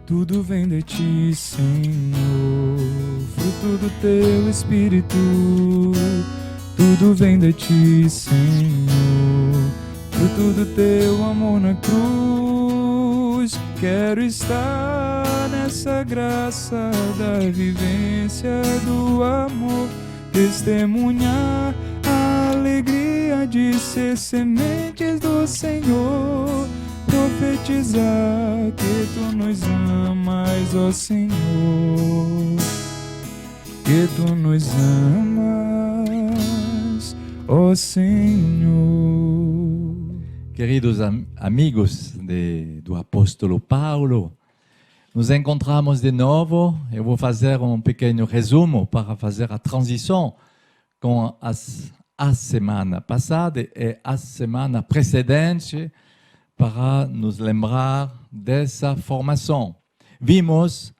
Tudo vem de ti, Senhor, fruto do teu Espírito. Tudo vem de ti, Senhor, fruto do teu amor na cruz. Quero estar nessa graça da vivência do amor, testemunhar a alegria de ser sementes do Senhor, profetizar que tu nos amas, ó Senhor, que tu nos amas, ó Senhor. Queridos amigos do apóstolo Paulo, nos encontramos de novo. Eu vou fazer pequeno resumo para fazer a transição com a semana passada e a semana precedente, para nos lembrar dessa formação. Vimos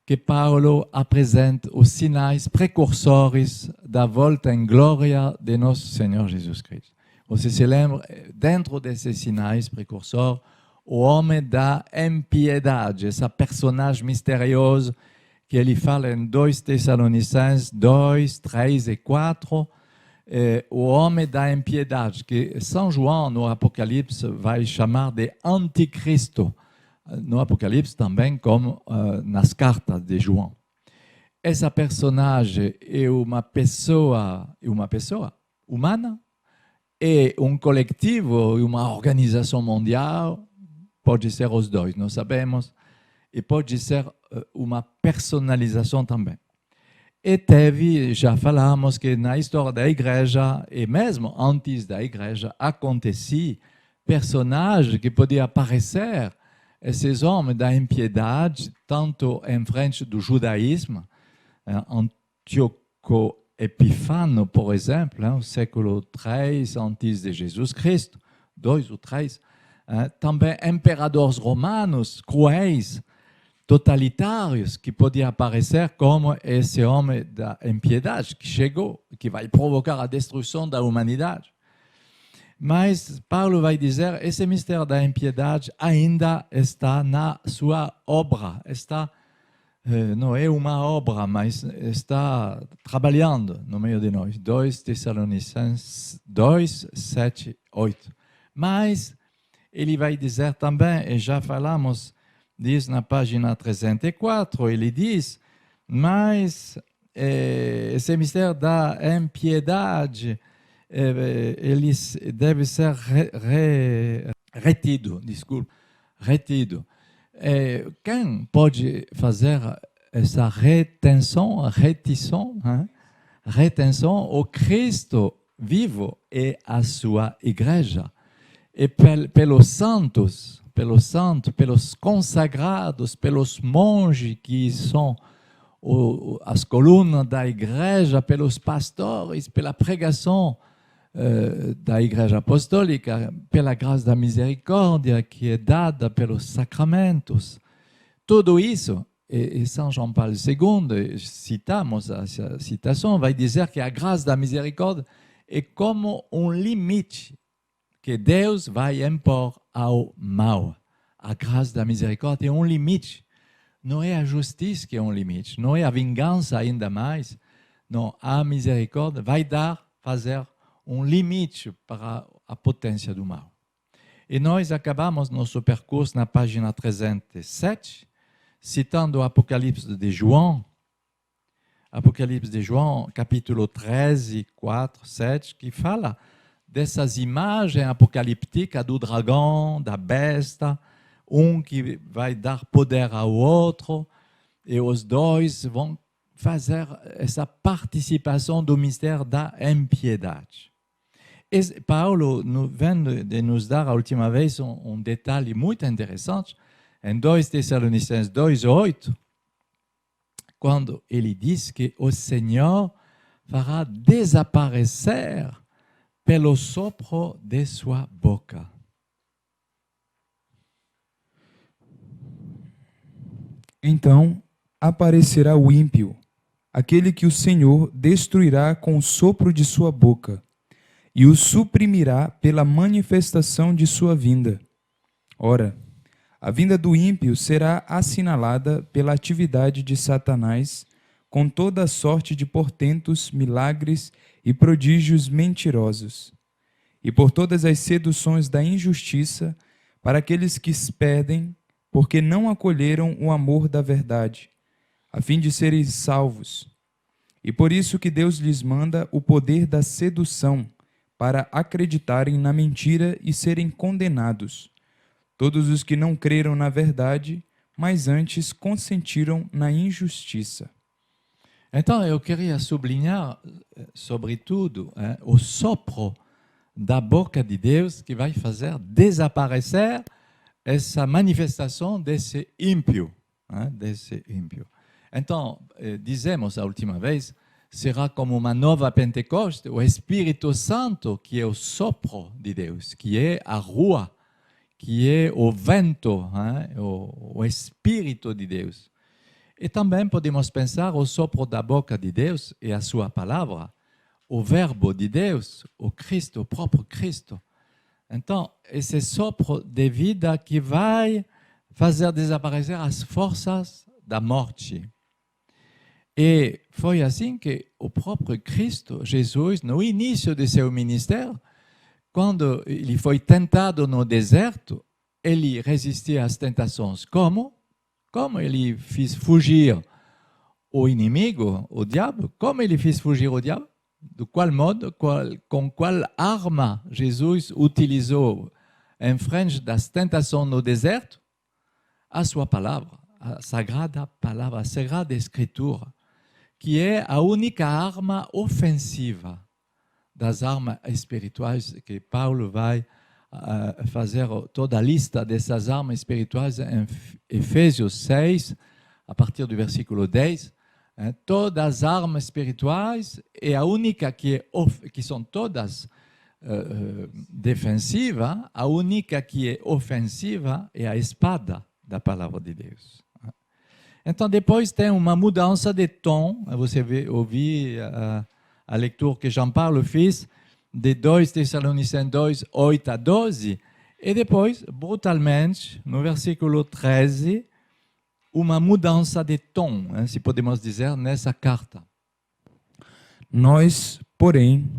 que Paulo apresenta os sinais precursores da volta em glória de nosso Senhor Jesus Cristo. Você se lembra, dentro desses sinais precursores, o homem da impiedade, esse personagem misterioso que ele fala em 2 Tessalonicenses 2, 3 e 4, o homem da impiedade, que São João, no Apocalipse, vai chamar de anticristo. No Apocalipse também, como nas cartas de João. Essa personagem é uma pessoa humana, é um coletivo, uma organização mundial, pode ser os dois, não sabemos, e pode ser uma personalização também. E teve, já falamos que na história da igreja, e mesmo antes da igreja, acontecia personagens que podiam aparecer, esses homens da impiedade, tanto em frente do judaísmo, Antíoco Epifano, por exemplo, no século III antes de Jesus Cristo, 2 ou 3, também imperadores romanos cruéis, totalitários, que podiam aparecer como esse homem da impiedade que chegou, que vai provocar a destruição da humanidade. Mas Paulo vai dizer que esse mistério da impiedade ainda está na sua obra. Não é uma obra, mas está trabalhando no meio de nós. 2 Tessalonicenses 2, 7, 8. Mas ele vai dizer também, e já falamos diz na página 304, ele diz, mas esse mistério da impiedade, ele deve ser retido. Quem pode fazer essa retenção, o Cristo vivo e a sua igreja. E pelos santos, pelos consagrados, pelos monges que são as colunas da igreja, pelos pastores, pela pregação da igreja apostólica, pela graça da misericórdia que é dada pelos sacramentos. Tudo isso, e São João Paulo II, citamos essa citação, vai dizer que a graça da misericórdia é como um limite que Deus vai impor ao mal. A graça da misericórdia é um limite. Não é a justiça que é um limite, não é a vingança ainda mais. Não, a misericórdia vai fazer um limite para a potência do mal. E nós acabamos nosso percurso na página 307, citando o Apocalipse de João, capítulo 13, 4, 7, que fala dessas imagens apocalípticas do dragão, da besta, que vai dar poder ao outro, e os dois vão fazer essa participação do mistério da impiedade. E Paulo vem de nos dar a última vez um detalhe muito interessante, em 2 Tessalonicenses 2:8, quando ele diz que o Senhor fará desaparecer pelo sopro de sua boca. Então aparecerá o ímpio, aquele que o Senhor destruirá com o sopro de sua boca, e o suprimirá pela manifestação de sua vinda. Ora, A vinda do ímpio será assinalada pela atividade de Satanás, com toda a sorte de portentos, milagres e prodígios mentirosos, e por todas as seduções da injustiça, para aqueles que se perdem, porque não acolheram o amor da verdade, a fim de serem salvos. E por isso que Deus lhes manda o poder da sedução, para acreditarem na mentira e serem condenados. Todos os que não creram na verdade, mas antes consentiram na injustiça. Então, eu queria sublinhar, sobretudo, o sopro da boca de Deus que vai fazer desaparecer essa manifestação desse ímpio. Então, dizemos a última vez, será como uma nova Pentecoste, o Espírito Santo, que é o sopro de Deus, que é a rua, que é o vento, o Espírito de Deus. E também podemos pensar o sopro da boca de Deus e a sua palavra, o verbo de Deus, o Cristo, o próprio Cristo. Então, esse sopro de vida que vai fazer desaparecer as forças da morte. E foi assim que o próprio Cristo, Jesus, no início de seu ministério, quando ele foi tentado no deserto, ele resistia às tentações. Como? Como ele fez fugir o inimigo, o diabo? Como ele fez fugir o diabo? De qual modo? Com qual arma Jesus utilizou em frente das tentações no deserto? A sua palavra, a sagrada palavra, a sagrada escritura, que é a única arma ofensiva das armas espirituais, que Paulo vai fazer toda a lista dessas armas espirituais em Efésios 6, a partir do versículo 10. Todas as armas espirituais, e a única que são todas defensivas, a única que é ofensiva é a espada da palavra de Deus. Então, depois tem uma mudança de tom. Você ouviu a leitura que João Paulo fez, de 2 Tessalonicenses 2, 8 a 12, e depois, brutalmente, no versículo 13, uma mudança de tom, se podemos dizer, nessa carta. Nós, porém,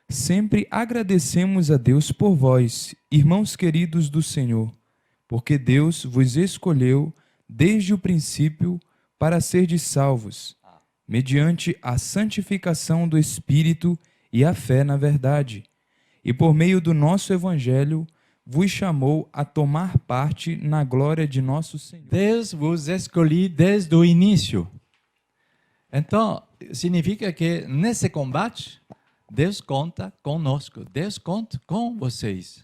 sempre agradecemos a Deus por vós, irmãos queridos do Senhor, porque Deus vos escolheu desde o princípio para serdes salvos, mediante a santificação do Espírito e a fé na verdade, e por meio do nosso Evangelho vos chamou a tomar parte na glória de nosso Senhor. Deus vos escolheu desde o início. Então, significa que nesse combate, Deus conta conosco, Deus conta com vocês.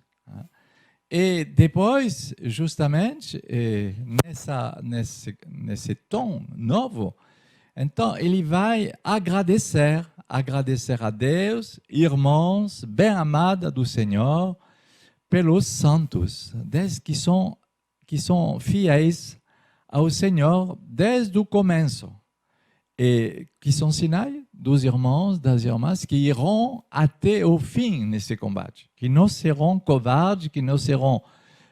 E depois, justamente, nesse tom novo, então ele vai agradecer a Deus, irmãos bem-amados do Senhor, pelos santos, que são fiéis ao Senhor desde o começo, e que são sinais dos irmãos, das irmãs, que irão até o fim nesse combate, que não serão covardes, que não serão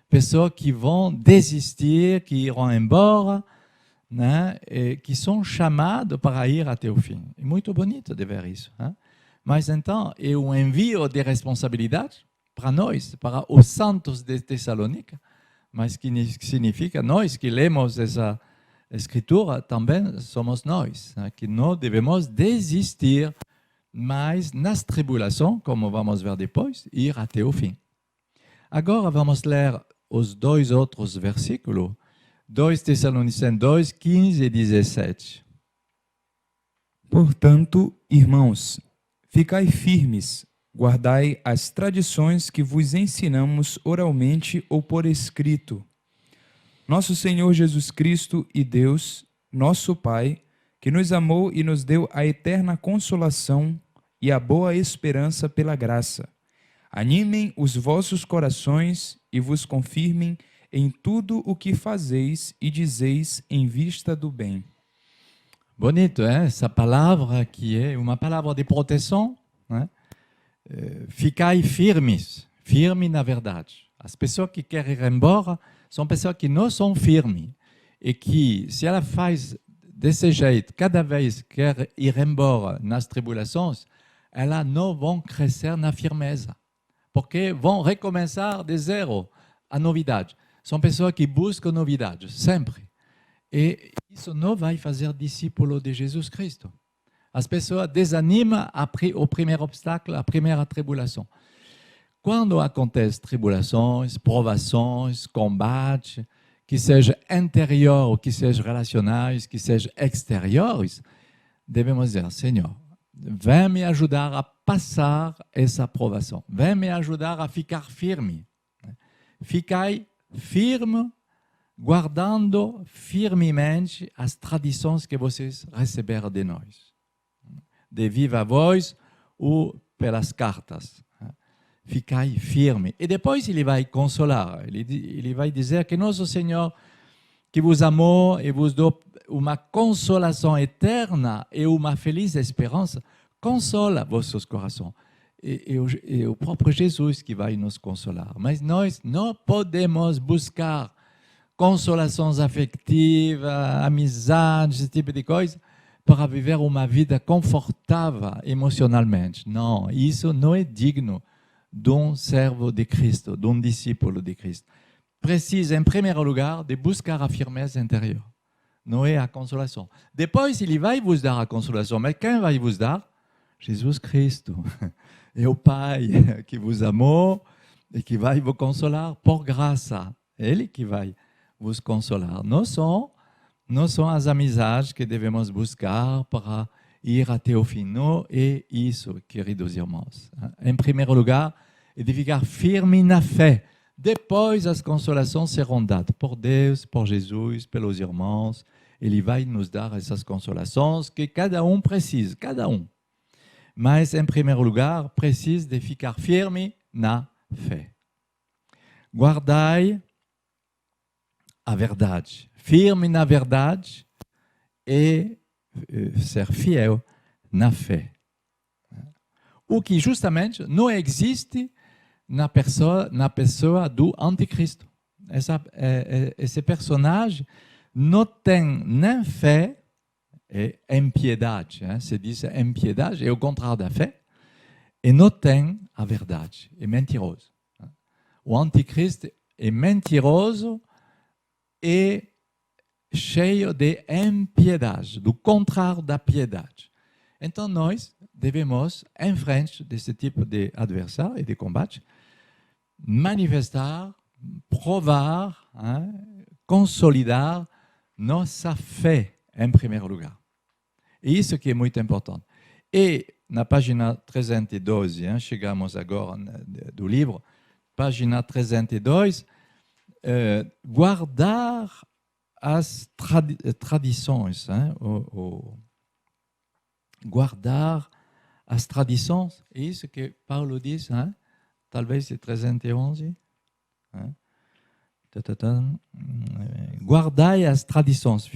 pessoas que vão desistir, que irão embora, né? E que são chamados para ir até o fim. É muito bonito de ver isso. Né? Mas então, é um envio de responsabilidade para nós, para os santos de Tessalônica, mas que significa nós que lemos essa escritura também somos nós, né? Que não devemos desistir, mas nas tribulações, como vamos ver depois, ir até o fim. Agora vamos ler os dois outros versículos, 2 Tessalonicenses 2, 15 e 17. Portanto, irmãos, ficai firmes, guardai as tradições que vos ensinamos oralmente ou por escrito. Nosso Senhor Jesus Cristo e Deus, nosso Pai, que nos amou e nos deu a eterna consolação e a boa esperança pela graça, animem os vossos corações e vos confirmem em tudo o que fazeis e dizeis em vista do bem. Bonito, hein? Essa palavra que é uma palavra de proteção, né? Ficai firmes, firme na verdade. As pessoas que querem ir embora são pessoas que não são firmes e que, se ela faz desse jeito, cada vez quer ir embora nas tribulações, elas não vão crescer na firmeza, porque vão recomeçar de zero a novidade. São pessoas que buscam novidades, sempre. E isso não vai fazer discípulo de Jesus Cristo. As pessoas desanimam o primeiro obstáculo, a primeira tribulação. Quando acontecem tribulações, provações, combates, que sejam interiores ou que sejam relacionais, que sejam exteriores, devemos dizer, Senhor, vem me ajudar a passar essa provação. Vem me ajudar a ficar firme. Ficai firme, guardando firmemente as tradições que vocês receberam de nós. De viva voz ou pelas cartas. Ficai firme. E depois ele vai consolar. Ele vai dizer que nosso Senhor, que vos amou e vos deu uma consolação eterna e uma feliz esperança, consola vossos corações. E o próprio Jesus que vai nos consolar. Mas nós não podemos buscar consolações afetivas, amizades, esse tipo de coisa, para viver uma vida confortável emocionalmente. Não, isso não é digno de um servo de Cristo, de um discípulo de Cristo. Precisa, em primeiro lugar, de buscar a firmeza interior. Não é a consolação. Depois, ele vai vos dar a consolação. Mas quem vai vos dar? Jesus Cristo. É o Pai que vos amou e que vai vos consolar por graça. É Ele que vai vos consolar. Não são as amizades que devemos buscar para ir até o fim. Não é isso, queridos irmãos. Em primeiro lugar, é de ficar firme na fé. Depois, as consolações serão dadas por Deus, por Jesus, pelos irmãos. Ele vai nos dar essas consolações que cada um precisa, cada um. Mas, em primeiro lugar, precisa de ficar firme na fé. Guardai a verdade. Firme na verdade e ser fiel na fé. O que justamente não existe na pessoa do anticristo. Esse personagem não tem nem fé e impiedade. Se diz impiedade, é o contrário da fé. E não tem a verdade, é mentiroso. O anticristo é mentiroso e cheio de impiedade, do contrário da piedade. Então, nós devemos, em frente desse tipo de adversário e de combate, manifestar, provar, consolidar nossa fé, em primeiro lugar. E isso que é muito importante. E na página 312, chegamos agora do livro, página 302, guardar as tradições, guardar as tradições, é isso que Paulo diz, talvez é 311, guardai as tradições,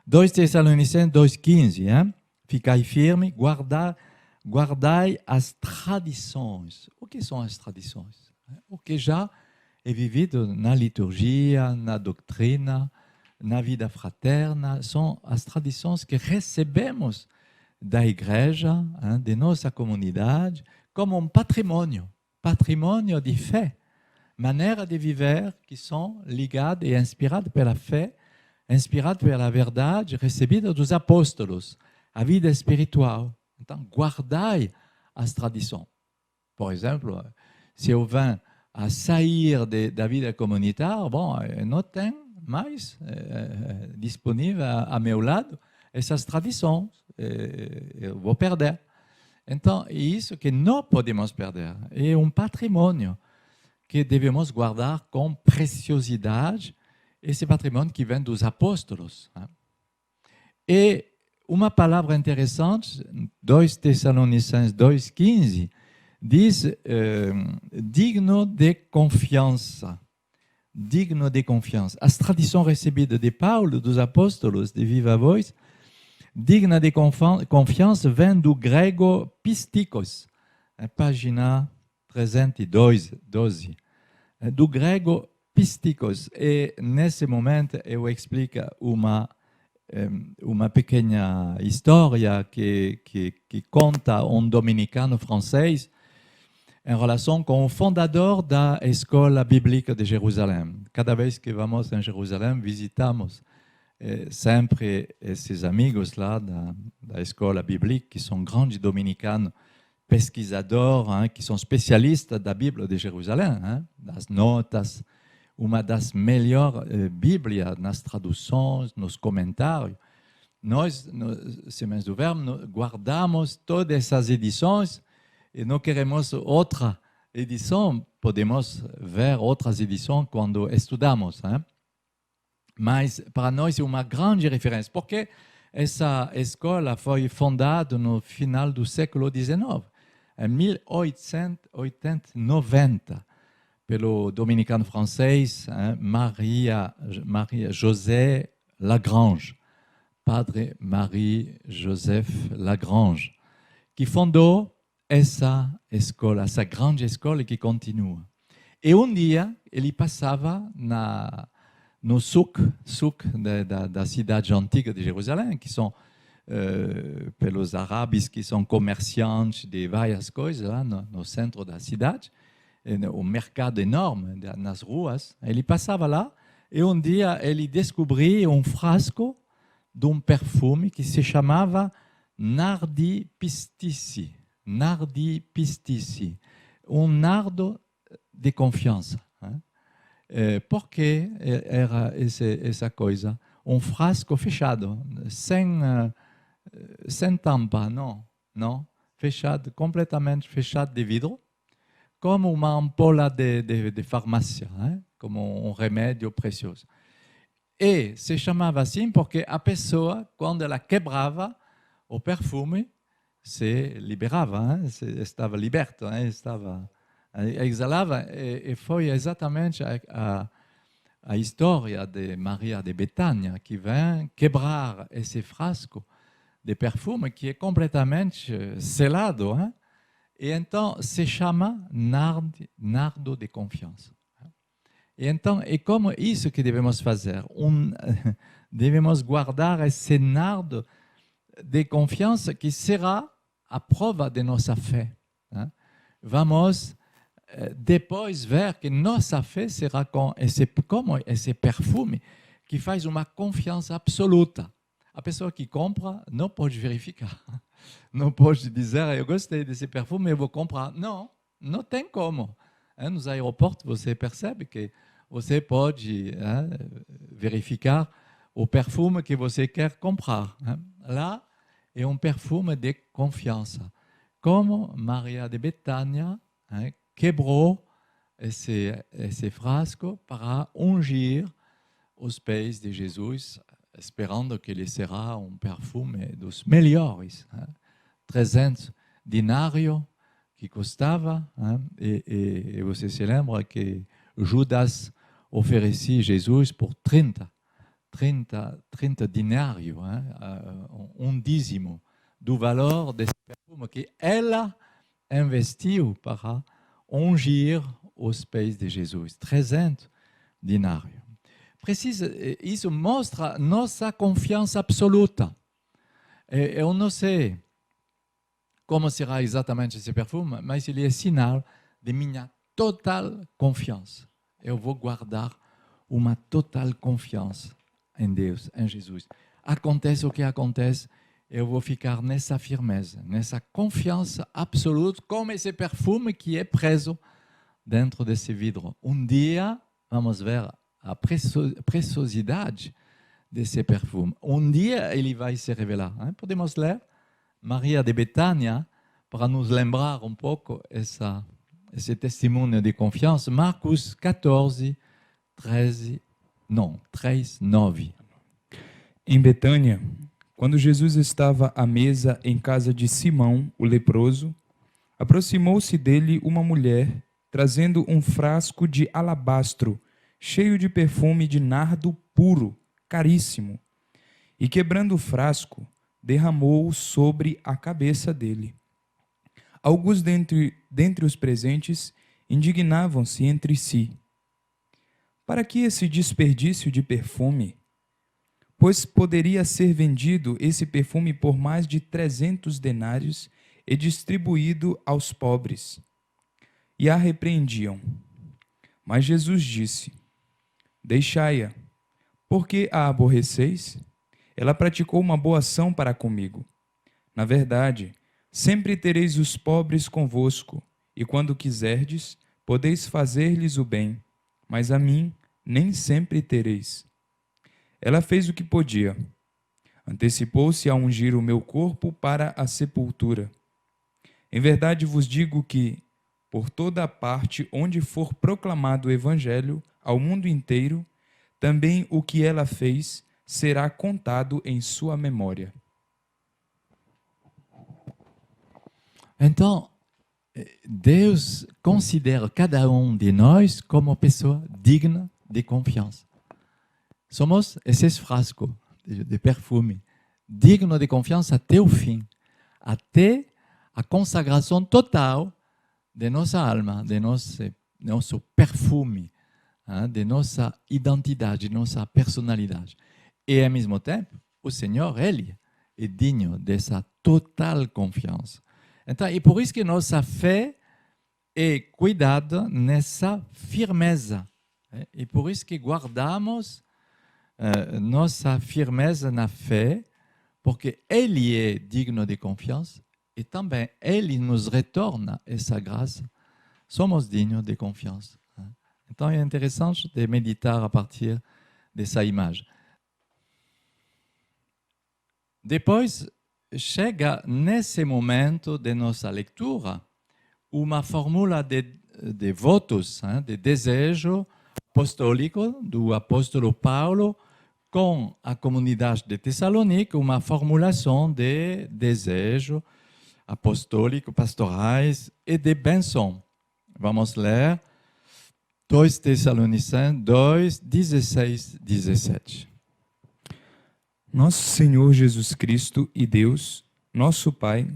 2 Tessalonicenses 2,15, ficai firme, guardai as tradições. O que são as tradições? O que já é vivido na liturgia, na doutrina, na vida fraterna, são as tradições que recebemos da igreja, de nossa comunidade, como um patrimônio de fé, maneira de viver que são ligadas e inspiradas pela fé, inspiradas pela verdade recebida dos apóstolos, a vida espiritual. Então, guardai as tradições. Por exemplo, se eu venho a sair da vida comunitária, não tem mais disponível a meu lado essas tradições. Eu vou perder. Então, é isso que não podemos perder. É um patrimônio que devemos guardar com preciosidade, esse patrimônio que vem dos apóstolos. E uma palavra interessante, 2 Tessalonicenses 2,15, diz digno de confiança. Digno de confiança. As tradições recebidas de Paulo, dos apóstolos, de viva voz, digna de confiança, vem do grego pistikos, página 312. do grego pistikos. E nesse momento eu explico uma pequena história que conta dominicano francês em relação com o fundador da Escola Bíblica de Jerusalém. Cada vez que vamos em Jerusalém, visitamos sempre esses amigos lá da Escola Bíblica, que são grandes dominicanos, pesquisadores, que são especialistas da Bíblia de Jerusalém, das notas, uma das melhores Bíblias nas traduções, nos comentários. Nós, Sementes do Verbo, guardamos todas essas edições e não queremos outra edição. Podemos ver outras edições quando estudamos. Mas para nós é uma grande referência, porque essa escola foi fundada no final do século XIX, em 1890. Pelo dominicano francês, Maria José Lagrange, Padre Marie-Joseph Lagrange, que fundou essa escola, essa grande escola que continua. E um dia ele passava no souk da cidade antiga de Jerusalém, que são pelos árabes que são comerciantes de várias coisas lá no centro da cidade. O mercado enorme nas ruas, ele passava lá e um dia ele descobriu um frasco de um perfume que se chamava Nardi Pistici. Nardi Pistici, um nardo de confiança. Por que era essa coisa? Um frasco fechado, sem tampa, não, fechado, completamente fechado de vidro, como uma ampola de farmácia, como um remédio precioso. E se chamava assim porque a pessoa, quando ela quebrava o perfume, se liberava, estava liberto, exalava. E foi exatamente a história de Maria de Betânia que vem quebrar esse frasco de perfume que é completamente selado, E então se chama nardo de confiança. E então é como isso que devemos fazer. Devemos guardar esse nardo de confiança que será a prova de nossa fé. Vamos depois ver que nossa fé será como esse perfume que faz uma confiança absoluta. A pessoa que compra não pode verificar. Não pode dizer, eu gostei desse perfume, eu vou comprar. Não, não tem como. Nos aeroportos, você percebe que você pode verificar o perfume que você quer comprar. Lá é um perfume de confiança. Como Maria de Betânia quebrou esse frasco para ungir os pés de Jesus, esperando que ele será um perfume dos melhores. 300 dinários que custava. E você se lembra que Judas oferecia Jesus por 30 dinários, um dízimo do valor desse perfume que ela investiu para ungir os pés de Jesus. 300 dinários. Isso mostra nossa confiança absoluta. Eu não sei como será exatamente esse perfume, mas ele é sinal de minha total confiança. Eu vou guardar uma total confiança em Deus, em Jesus. Acontece o que acontece, eu vou ficar nessa firmeza, nessa confiança absoluta, como esse perfume que é preso dentro desse vidro. Um dia, vamos ver a preciosidade desse perfume. Um dia ele vai se revelar. Podemos ler Maria de Betânia para nos lembrar um pouco esse testemunho de confiança. Marcos 14, 3, 9. Em Betânia, quando Jesus estava à mesa em casa de Simão, o leproso, aproximou-se dele uma mulher, trazendo um frasco de alabastro, cheio de perfume de nardo puro, caríssimo, e quebrando o frasco, derramou-o sobre a cabeça dele. Alguns dentre os presentes indignavam-se entre si, Para que esse desperdício de perfume? Pois poderia ser vendido esse perfume por mais de 300 denários e distribuído aos pobres. E a repreendiam. Mas Jesus disse: Deixai-a, porque a aborreceis? Ela praticou uma boa ação para comigo. Na verdade, sempre tereis os pobres convosco, e quando quiserdes, podeis fazer-lhes o bem, mas a mim nem sempre tereis. Ela fez o que podia. Antecipou-se a ungir o meu corpo para a sepultura. Em verdade vos digo que, por toda a parte onde for proclamado o Evangelho ao mundo inteiro, também o que ela fez será contado em sua memória. Então, Deus considera cada de nós como pessoa digna de confiança. Somos esses frascos de perfume, dignos de confiança até o fim, até a consagração total de nossa alma, de nosso perfume, de nossa identidade, de nossa personalidade. E, ao mesmo tempo, o Senhor, Ele, é digno dessa total confiança. Então, é por isso que nossa fé é cuidada nessa firmeza. E por isso que guardamos nossa firmeza na fé, porque Ele é digno de confiança e também Ele nos retorna essa graça. Somos dignos de confiança. Então é interessante de meditar a partir dessa imagem. Depois chega nesse momento de nossa leitura uma fórmula de votos, de desejo apostólico do apóstolo Paulo com a comunidade de Tessalonique, uma formulação de desejo apostólico, pastorais e de bênção. Vamos ler 2 Tessalonicenses 2, 16, 17. Nosso Senhor Jesus Cristo e Deus, nosso Pai,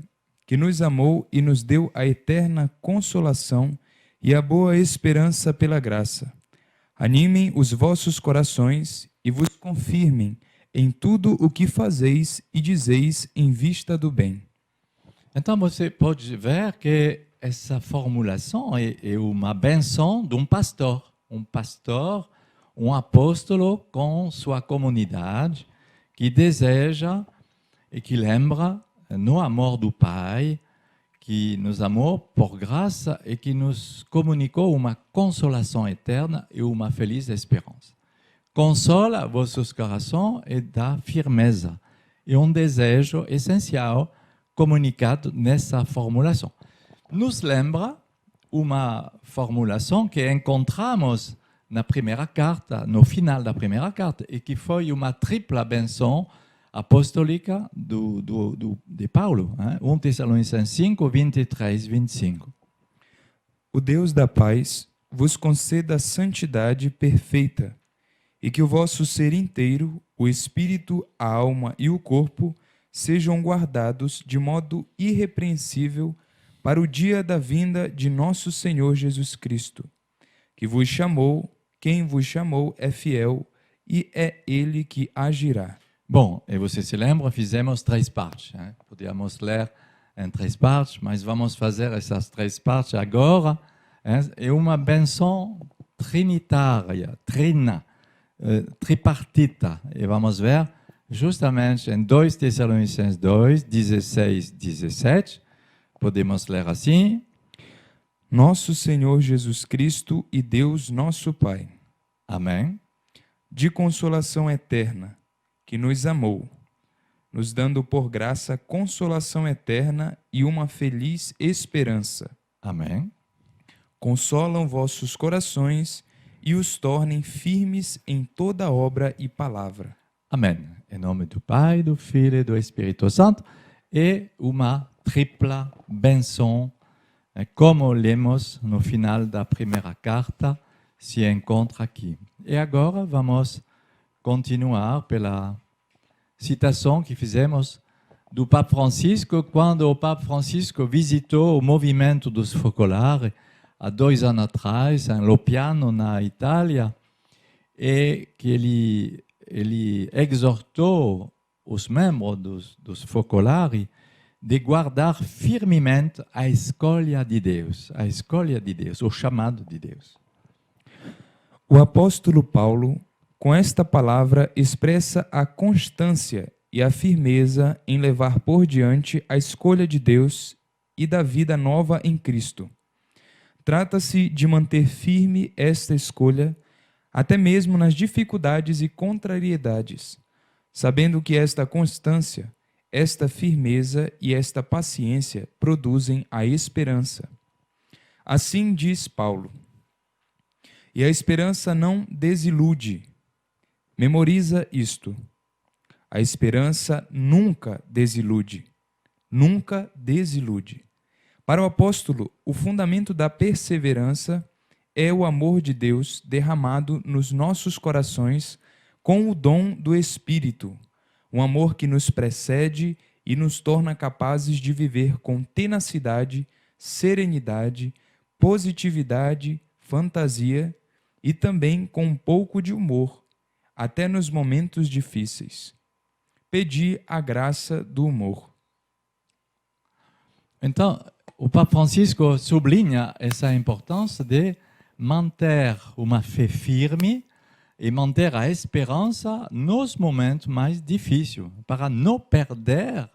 que nos amou e nos deu a eterna consolação e a boa esperança pela graça, animem os vossos corações e vos confirmem em tudo o que fazeis e dizeis em vista do bem. Então você pode ver que essa formulação é uma benção de um pastor, um apóstolo com sua comunidade que deseja e que lembra no amor do Pai, que nos amou por graça e que nos comunicou uma consolação eterna e uma feliz esperança. Consola vossos corações e dá firmeza. É um desejo essencial comunicado nessa formulação. Nos lembra uma formulação que encontramos na primeira carta, no final da primeira carta, e que foi uma tripla benção apostólica de Paulo, 1 Tessalonicenses 5, 23, 25. O Deus da paz vos conceda santidade perfeita, e que o vosso ser inteiro, o espírito, a alma e o corpo, sejam guardados de modo irrepreensível para o dia da vinda de nosso Senhor Jesus Cristo, que vos chamou, quem vos chamou é fiel, e é Ele que agirá. Bom, e você se lembra, fizemos 3 partes. Podíamos ler em 3 partes, mas vamos fazer essas 3 partes agora. É uma benção trinitária, tripartita. E vamos ver justamente em 2 Tessalonicenses 2, 16, 17. Podemos ler assim. Nosso Senhor Jesus Cristo e Deus nosso Pai. Amém. De consolação eterna, que nos amou, nos dando por graça consolação eterna e uma feliz esperança. Amém. Consolam vossos corações e os tornem firmes em toda obra e palavra. Amém. Em nome do Pai, do Filho e do Espírito Santo, é uma tripla benção, como lemos no final da primeira carta, se encontra aqui. E agora vamos continuar pela citação que fizemos do Papa Francisco, quando o Papa Francisco visitou o movimento dos focolares há 2 anos atrás, em Lopiano, na Itália, e que ele exortou os membros dos Focolari de guardar firmemente a escolha de Deus, o chamado de Deus. O apóstolo Paulo, com esta palavra, expressa a constância e a firmeza em levar por diante a escolha de Deus e da vida nova em Cristo. Trata-se de manter firme esta escolha, até mesmo nas dificuldades e contrariedades, sabendo que esta constância, esta firmeza e esta paciência produzem a esperança. Assim diz Paulo. E a esperança não desilude. Memoriza isto. A esperança nunca desilude. Nunca desilude. Para o apóstolo, o fundamento da perseverança é o amor de Deus derramado nos nossos corações com o dom do Espírito, um amor que nos precede e nos torna capazes de viver com tenacidade, serenidade, positividade, fantasia e também com um pouco de humor, até nos momentos difíceis. Pedi a graça do humor. Então, o Papa Francisco sublinha essa importância de manter uma fé firme e manter a esperança nos momentos mais difíceis, para não perder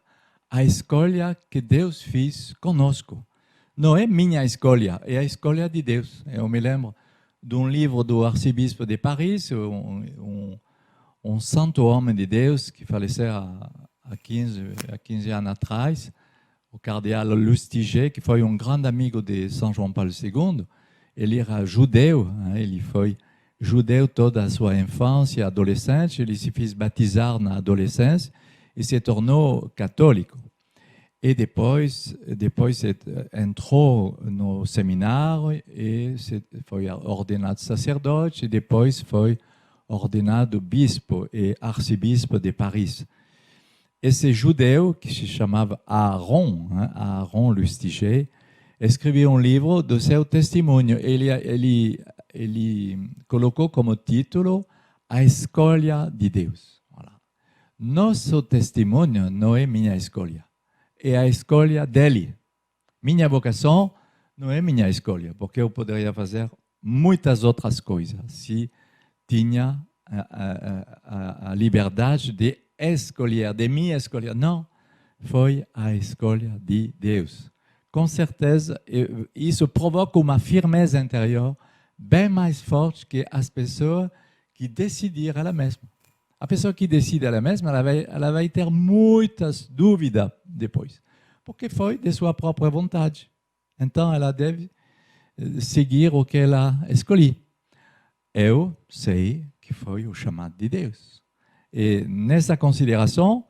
a escolha que Deus fez conosco. Não é minha escolha, é a escolha de Deus. Eu me lembro de um livro do arcebispo de Paris, um santo homem de Deus que faleceu há 15 anos atrás, o cardeal Lustiger, que foi um grande amigo de São João Paulo II. Ele era judeu, ele foi judeu toda a sua infância e adolescência, ele se fez batizar na adolescência e se tornou católico. E depois entrou no seminário e foi ordenado sacerdote e depois foi ordenado bispo e arcebispo de Paris. Esse judeu, que se chamava Aaron Lustiger, escreveu um livro do seu testemunho. Ele colocou como título A Escolha de Deus. Voilà. Nosso testemunho não é minha escolha, é a escolha dele. Minha vocação não é minha escolha, porque eu poderia fazer muitas outras coisas se tinha a liberdade de escolher, de me escolher. Não, foi a escolha de Deus. Com certeza, isso provoca uma firmeza interior bem mais forte que as pessoas que decidiram ela mesma. A pessoa que decide ela mesma, ela vai ter muitas dúvidas depois, porque foi de sua própria vontade. Então, ela deve seguir o que ela escolheu. Eu sei que foi o chamado de Deus. E nessa consideração,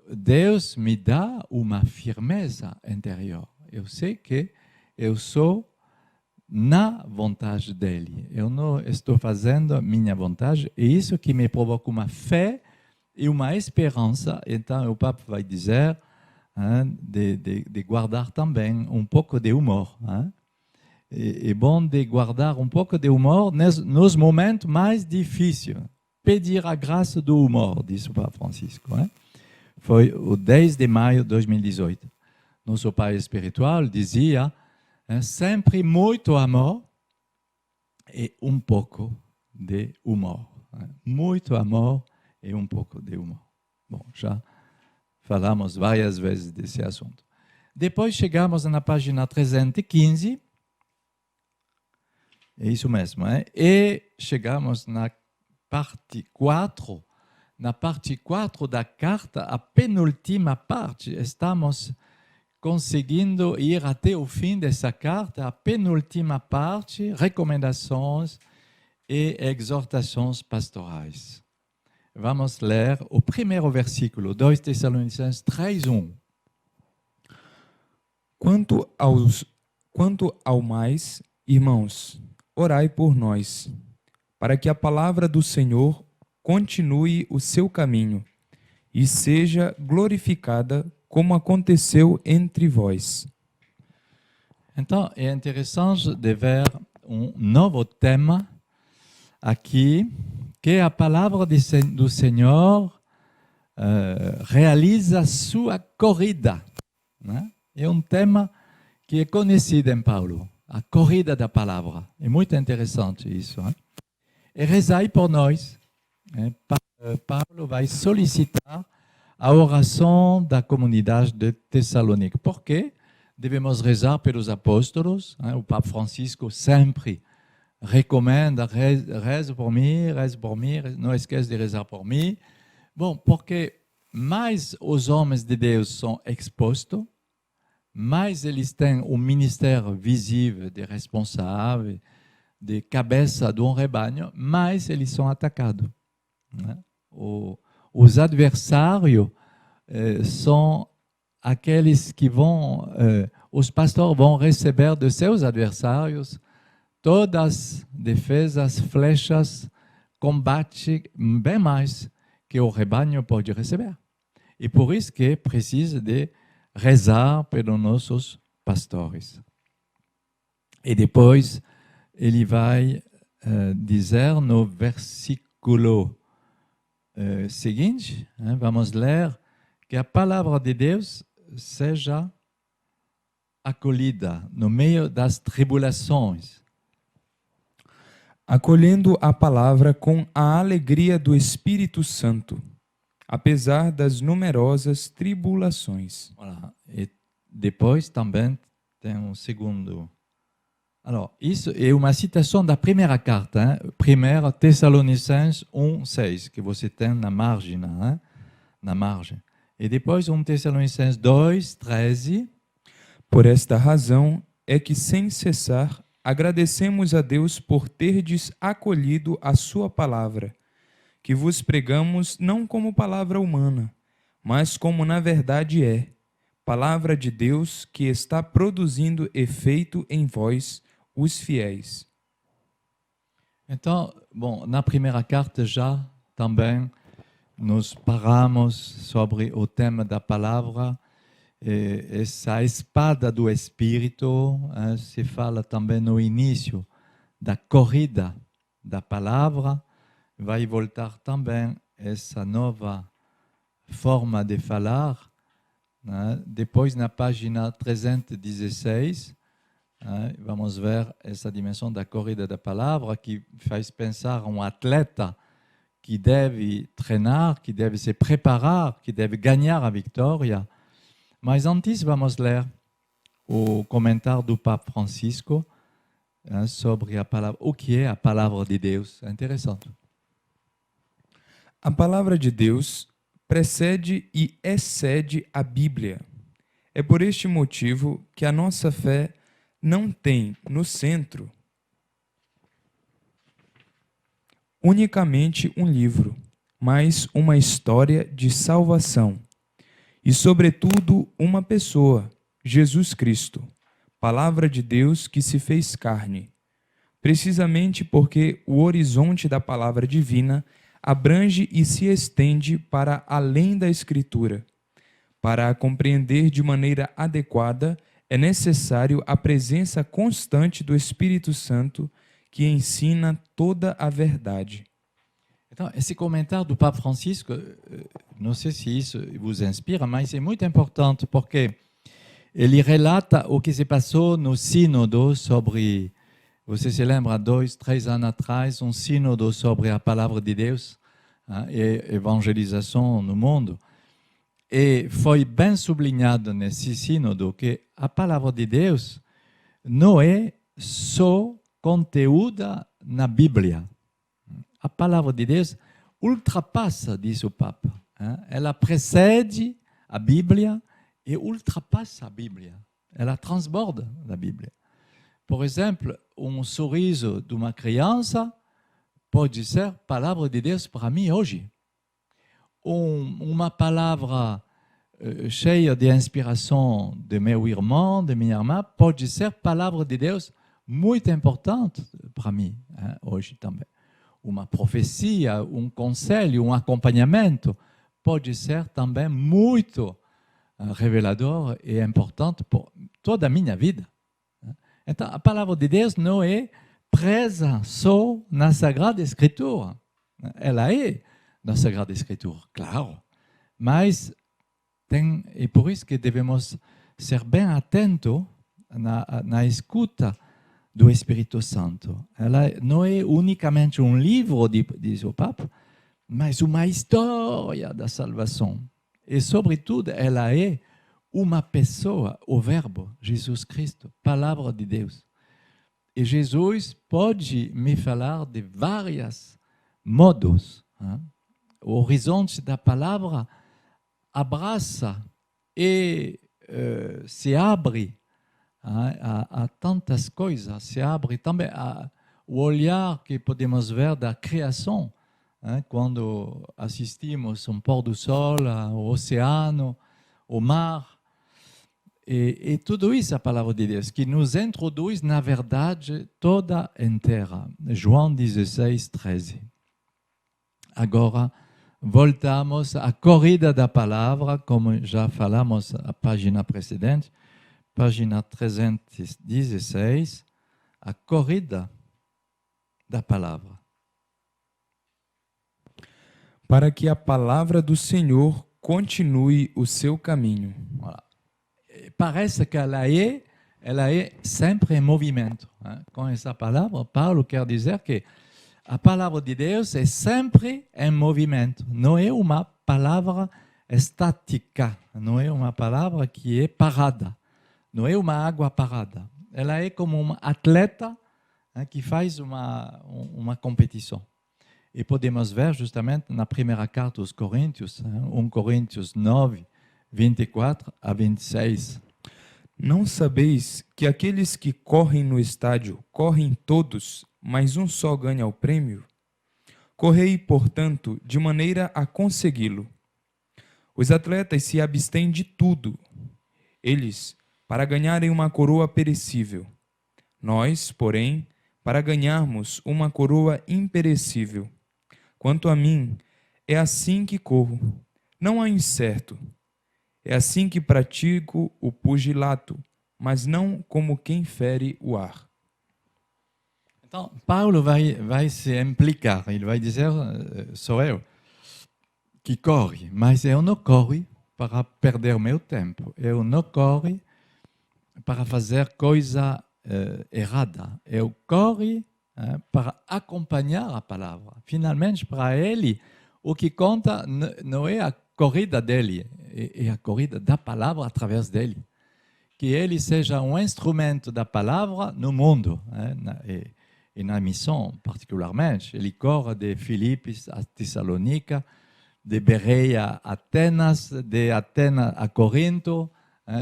Deus me dá uma firmeza interior. Eu sei que eu sou na vontade dele. Eu não estou fazendo minha vontade. E isso que me provoca uma fé e uma esperança. Então, o Papa vai dizer de guardar também um pouco de humor. É bom de guardar um pouco de humor nos momentos mais difíceis. Pedir a graça do humor, disse o Papa Francisco. Foi o 10 de maio de 2018. Nosso pai espiritual dizia sempre muito amor e um pouco de humor. Muito amor e um pouco de humor. Bom, já falamos várias vezes desse assunto. Depois chegamos na página 315. É isso mesmo. E chegamos na parte 4. Na parte 4 da carta, a penúltima parte, estamos conseguindo ir até o fim dessa carta, a penúltima parte, recomendações e exortações pastorais. Vamos ler o primeiro versículo, 2 Tessalonicenses 3:1. Quanto ao mais, irmãos, orai por nós, para que a palavra do Senhor continue o seu caminho e seja glorificada como aconteceu entre vós. Então, é interessante de ver um novo tema aqui que a palavra do Senhor realiza a sua corrida. Né? É um tema que é conhecido em Paulo, a corrida da palavra. É muito interessante isso. Hein? E rezai por nós. Paulo vai solicitar a oração da comunidade de Tessalônica. Por quê? Devemos rezar pelos apóstolos. O Papa Francisco sempre recomenda, reze por mim, não esqueça de rezar por mim. Bom, porque mais os homens de Deus são expostos, mais eles têm um ministério visível de responsável, de cabeça de um rebanho, mais eles são atacados. Né? Os adversários são aqueles que vão, os pastores vão receber de seus adversários todas as defesas, flechas, combate, bem mais que o rebanho pode receber. E por isso que precisa de rezar pelos nossos pastores. E depois ele vai dizer no versículo seguinte, vamos ler, que a palavra de Deus seja acolhida no meio das tribulações. Acolhendo a palavra com a alegria do Espírito Santo, apesar das numerosas tribulações. Voilà. E depois também tem um segundo. Alors, isso é uma citação da primeira carta, 1 Tessalonicenses 1:6, que você tem na margem, na margem. E depois 1 Tessalonicenses 2:13. Por esta razão é que, sem cessar, agradecemos a Deus por terdes acolhido a sua palavra, que vos pregamos não como palavra humana, mas como na verdade é, palavra de Deus que está produzindo efeito em vós, os fiéis. Então, bom, na primeira carta já também nos paramos sobre o tema da palavra, essa espada do Espírito, se fala também no início da corrida da palavra, vai voltar também essa nova forma de falar, depois na página 316, vamos ver essa dimensão da corrida da palavra que faz pensar um atleta que deve treinar, que deve se preparar, que deve ganhar a vitória. Mas antes vamos ler o comentário do Papa Francisco sobre a palavra, o que é a palavra de Deus. É interessante. A palavra de Deus precede e excede a Bíblia. É por este motivo que a nossa fé não tem no centro unicamente um livro, mas uma história de salvação. E, sobretudo, uma pessoa, Jesus Cristo, palavra de Deus que se fez carne. Precisamente porque o horizonte da palavra divina abrange e se estende para além da Escritura. Para a compreender de maneira adequada, é necessário a presença constante do Espírito Santo, que ensina toda a verdade. Então, esse comentário do Papa Francisco, não sei se isso vos inspira, mas é muito importante porque ele relata o que se passou no sínodo sobre, você se lembra, 2, 3 anos atrás, um sínodo sobre a palavra de Deus e evangelização no mundo. E foi bem sublinhado nesse sínodo que a palavra de Deus não é só conteúdo na Bíblia. A palavra de Deus ultrapassa, diz o Papa. Ela precede a Bíblia e ultrapassa a Bíblia. Ela transborda a Bíblia. Por exemplo, um sorriso de uma criança pode ser palavra de Deus para mim hoje. Uma palavra cheia de inspiração de meu irmão, de minha irmã, pode ser palavra de Deus muito importante para mim hoje também. Uma profecia, um conselho, um acompanhamento pode ser também muito revelador e importante por toda a minha vida. Então, a palavra de Deus não é presa só na Sagrada Escritura. Ela é na Sagrada Escritura, claro. Mas é por isso que devemos ser bem atentos na escuta do Espírito Santo. Ela não é unicamente um livro, diz o Papa, mas uma história da salvação. E, sobretudo, ela é uma pessoa, o Verbo, Jesus Cristo, palavra de Deus. E Jesus pode me falar de vários modos. O horizonte da palavra abraça e se abre a tantas coisas, se abre também o olhar que podemos ver da criação, quando assistimos ao pôr do sol, ao oceano, ao mar. E tudo isso é a palavra de Deus, que nos introduz na verdade toda inteira. João 16, 13. Agora, voltamos à corrida da palavra, como já falamos na página precedente, página 316, a corrida da palavra. Para que a palavra do Senhor continue o seu caminho. Voilà. Parece que ela é sempre em movimento. Com essa palavra, Paulo quer dizer que a palavra de Deus é sempre em movimento. Não é uma palavra estática, não é uma palavra que é parada, não é uma água parada. Ela é como um atleta que faz uma competição. E podemos ver justamente na primeira carta aos Coríntios, 1 Coríntios 9, 24 a 26. Não sabeis que aqueles que correm no estádio correm todos, mas um só ganha o prêmio? Correi, portanto, de maneira a consegui-lo. Os atletas se abstêm de tudo, eles para ganharem uma coroa perecível. Nós, porém, para ganharmos uma coroa imperecível. Quanto a mim, é assim que corro, não há incerto. É assim que pratico o pugilato, mas não como quem fere o ar. Então, Paulo vai se implicar, ele vai dizer, sou eu que corre, mas eu não corro para perder meu tempo, eu não corro para fazer coisa errada, eu corro para acompanhar a palavra. Finalmente, para ele, o que conta não é a corrida dele, é a corrida da palavra através dele. Que ele seja um instrumento da palavra no mundo, e na missão particularmente. Ele corre de Filipos a Tessalônica, de Bereia a Atenas, de Atenas a Corinto,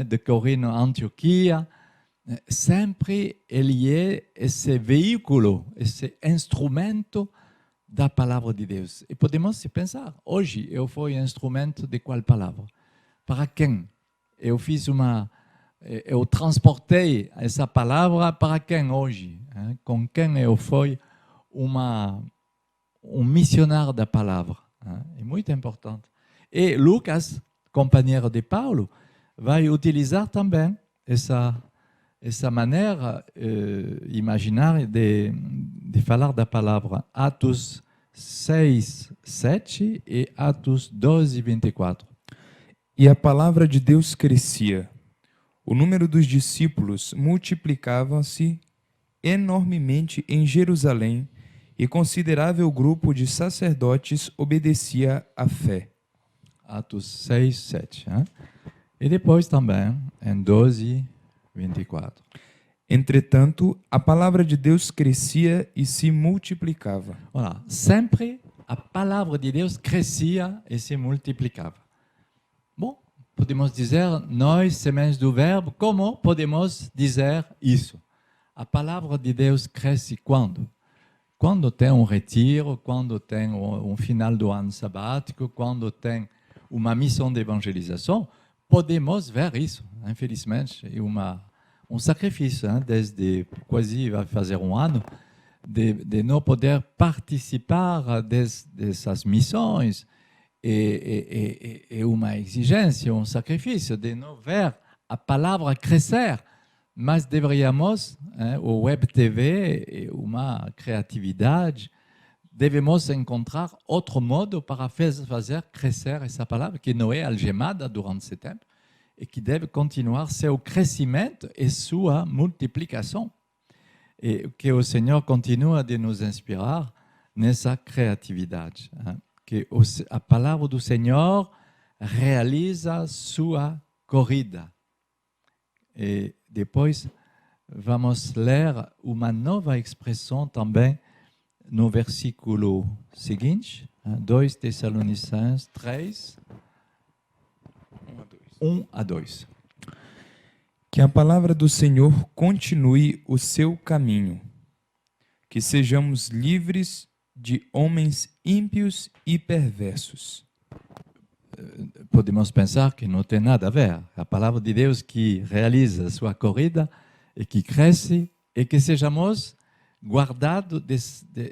de Corinto a Antioquia. Sempre ele é esse veículo, esse instrumento da palavra de Deus. E podemos se pensar, hoje eu fui instrumento de qual palavra? Para quem? Eu transportei essa palavra para quem hoje? Com quem eu fui um missionário da palavra? É muito importante. E Lucas, companheiro de Paulo, vai utilizar também essa maneira imaginária de falar da palavra. Atos 6, 7 e Atos 12, 24. E a palavra de Deus crescia. O número dos discípulos multiplicava-se enormemente em Jerusalém e considerável grupo de sacerdotes obedecia à fé. Atos 6, 7. E depois também em 12, 24. Entretanto, a palavra de Deus crescia e se multiplicava. Voilà. Sempre a palavra de Deus crescia e se multiplicava. Bom, podemos dizer, nós, sementes do Verbo, como podemos dizer isso? A palavra de Deus cresce quando? Quando tem um retiro, quando tem um final do ano sabático, quando tem uma missão de evangelização, podemos ver isso. Infelizmente, é um sacrifício, desde quase vai fazer um ano, de não poder participar dessas missões. É uma exigência, um sacrifício de não ver a palavra crescer, mas deveríamos, o Web TV é uma criatividade devemos encontrar outro modo para fazer crescer essa palavra que não é algemada durante esse tempo e que deve continuar seu crescimento e sua multiplicação. E que o Senhor continua de nos inspirar nessa criatividade. Que a palavra do Senhor realiza sua corrida. E depois vamos ler uma nova expressão também no versículo seguinte, 2 Tessalonicenses 3, 1 a 2. Que a palavra do Senhor continue o seu caminho, que sejamos livres de homens ímpios e perversos. Podemos pensar que não tem nada a ver. A palavra de Deus que realiza sua corrida e que cresce e que sejamos guardados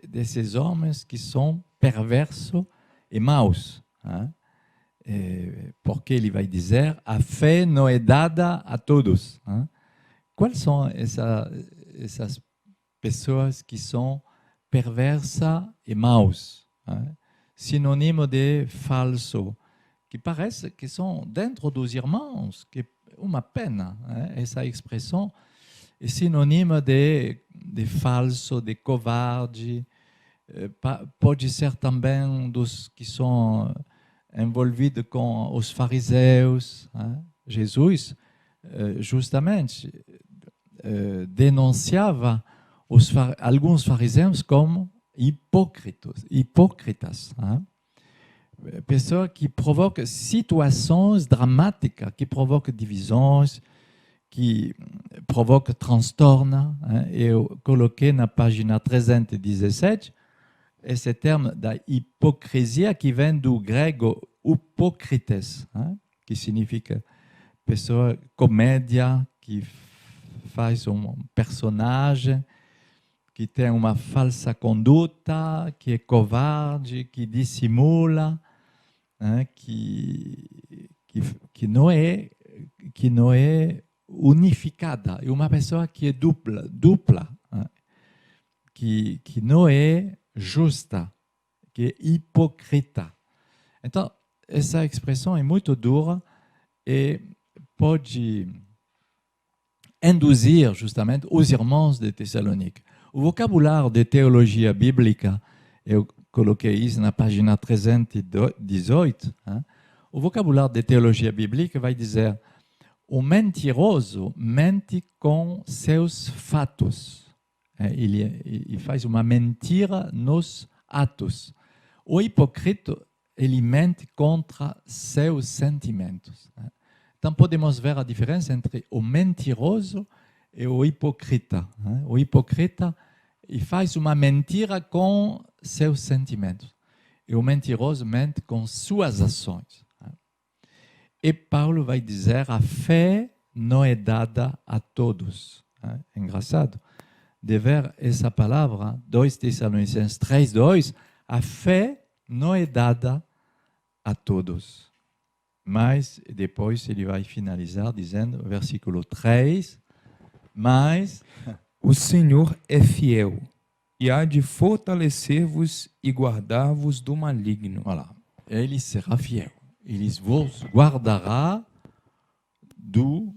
desses homens que são perversos e maus. Porque ele vai dizer, a fé não é dada a todos. Quais são essas pessoas que são perversas e maus? Sinônimo de falso, que parece que são dentro dos irmãos, que é uma pena. Essa expressão é sinônimo de falso, de covarde. Pode ser também dos que são envolvido com os fariseus. Jesus, justamente, denunciava alguns fariseus como hipócritas. Pessoas que provocam situações dramáticas, que provocam divisões, que provocam transtorno. Eu coloquei na página 317 esse termo da hipocrisia que vem do grego hypocrites, que significa pessoa comédia, que faz um personagem, que tem uma falsa conduta, que é covarde, que dissimula, que não é unificada. É uma pessoa que é dupla, que não é justa, que é hipocrita. Então, essa expressão é muito dura e pode induzir justamente os irmãos de Tessalônica. O vocabulário de teologia bíblica, eu coloquei isso na página 318, o vocabulário de teologia bíblica vai dizer o mentiroso mente com seus fatos. Ele faz uma mentira nos atos. O hipócrita, ele mente contra seus sentimentos. Então, podemos ver a diferença entre o mentiroso e o hipócrita. O hipócrita ele faz uma mentira com seus sentimentos. E o mentiroso mente com suas ações. E Paulo vai dizer, a fé não é dada a todos. É engraçado de ver essa palavra, 2 Tessalonicenses 3:2, a fé não é dada a todos. Mas depois ele vai finalizar dizendo, versículo 3, mas o Senhor é fiel e há de fortalecer-vos e guardar-vos do maligno. Voilà. Ele será fiel. Ele vos guardará do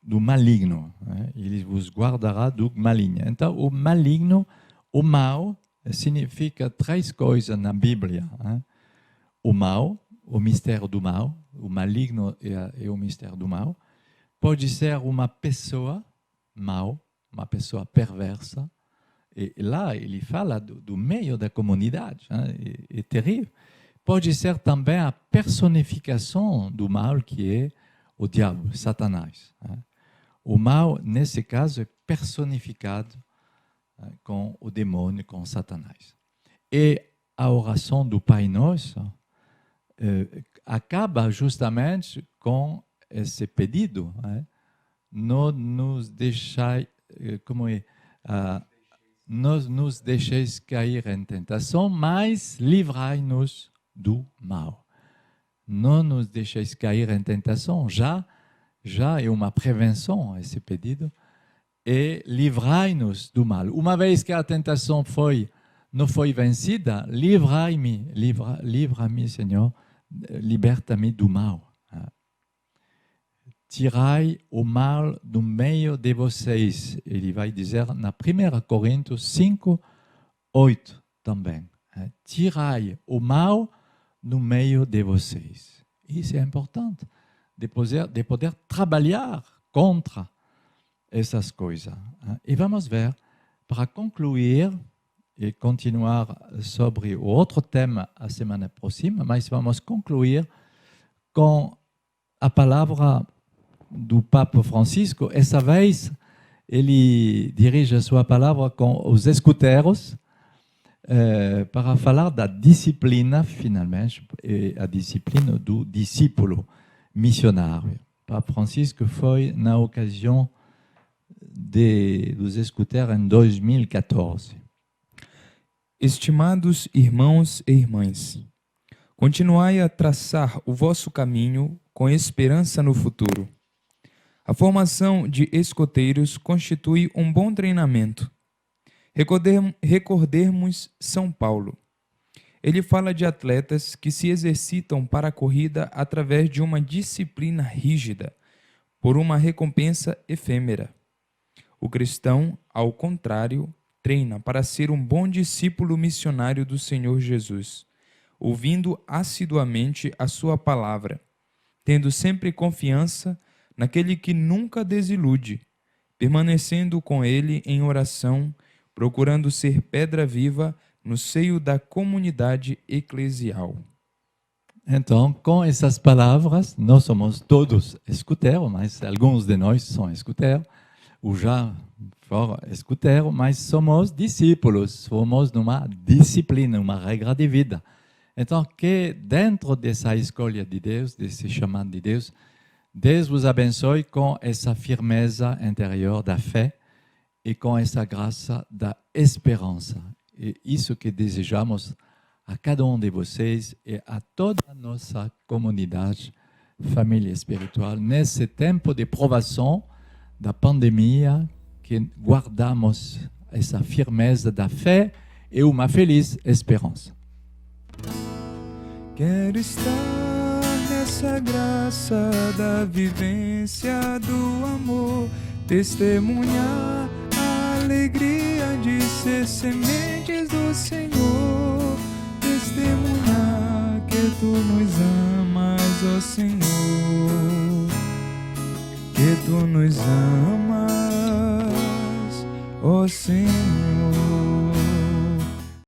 maligno. Ele vos guardará do maligno. Então, o maligno, o mal, significa três coisas na Bíblia. O mal, o mistério do mal, o maligno é o mistério do mal. Pode ser uma pessoa mal, uma pessoa perversa. E lá ele fala do meio da comunidade. É terrível. Pode ser também a personificação do mal, que é o diabo, Satanás. O mal, nesse caso, é personificado com o demônio, com Satanás. E a oração do Pai Nosso acaba justamente com esse pedido. Não nos deixai, não nos deixeis cair em tentação, mas livrai-nos do mal. Não nos deixeis cair em tentação, já é uma prevenção esse pedido, e livrai-nos do mal. Uma vez que a tentação foi não foi vencida, livrai-me, livra-me, Senhor, liberta-me do mal. Tirai o mal do meio de vocês. Ele vai dizer na 1 Coríntios 5, 8 também. Tirai o mal no meio de vocês. Isso é importante, de poder trabalhar contra essas coisas. E vamos ver, para concluir e continuar sobre o outro tema a semana próxima, mas vamos concluir com a palavra do Papa Francisco. Essa vez ele dirige a sua palavra com os escuteiros para falar da disciplina, finalmente, a disciplina do discípulo missionário. Papa Francisco foi na ocasião dos escuteiros em 2014. Estimados irmãos e irmãs, continuai a traçar o vosso caminho com esperança no futuro. A formação de escoteiros constitui um bom treinamento. Recordemos São Paulo. Ele fala de atletas que se exercitam para a corrida através de uma disciplina rígida, por uma recompensa efêmera. O cristão, ao contrário, treina para ser um bom discípulo missionário do Senhor Jesus, ouvindo assiduamente a sua palavra, tendo sempre confiança naquele que nunca desilude, permanecendo com ele em oração, procurando ser pedra viva no seio da comunidade eclesial. Então, com essas palavras, nós somos todos escuteiros, mas alguns de nós são escuteiros, ou já foram escuteiros, mas somos discípulos, somos numa disciplina, uma regra de vida. Então, que dentro dessa escolha de Deus, desse chamado de Deus, Deus vos abençoe com essa firmeza interior da fé e com essa graça da esperança. E isso que desejamos a cada um de vocês e a toda a nossa comunidade, família espiritual, nesse tempo de provação da pandemia, que guardamos essa firmeza da fé e uma feliz esperança. Quero estar nessa graça da vivência do amor, testemunhar a alegria de ser sementes do Senhor.